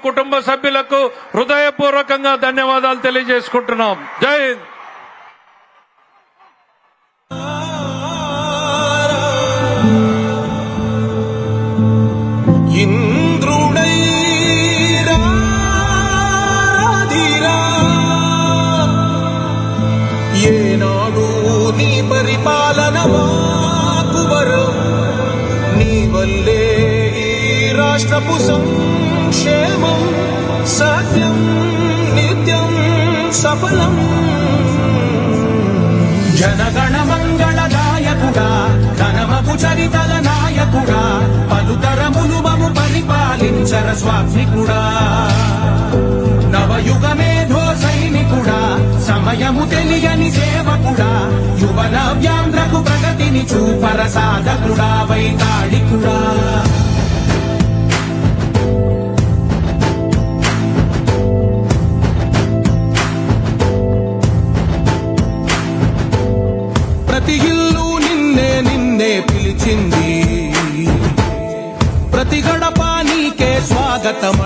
కుటుంబ సభ్యులకు హృదయపూర్వకంగా ధన్యవాదాలు తెలియజేసుకుంటున్నాం. జై హింద్. ఏనాడు నీ పరిపాలన మాకు వరం, నీ వల్లే ఈ రాష్ట్రపు సంక్షేమం సత్యం నిత్యం సఫలం. జనగణ మంగళదాయకుడా, ఘనమగు చరితల నాయకుడా, పలుతరములు మము పరిపాలించర స్వామికుడా, నవయుగ మేధో సైనికుడా, సమయము తెలియని సేవకుడా, యువన వ్యాంధ్రకు ప్రగతిని చూపర సాధకుడా, వైతాళికుడా. ప్రతి ఇల్లు నిన్నే నిన్నే పిలిచింది, ప్రతి గడప నీకే స్వాగతం.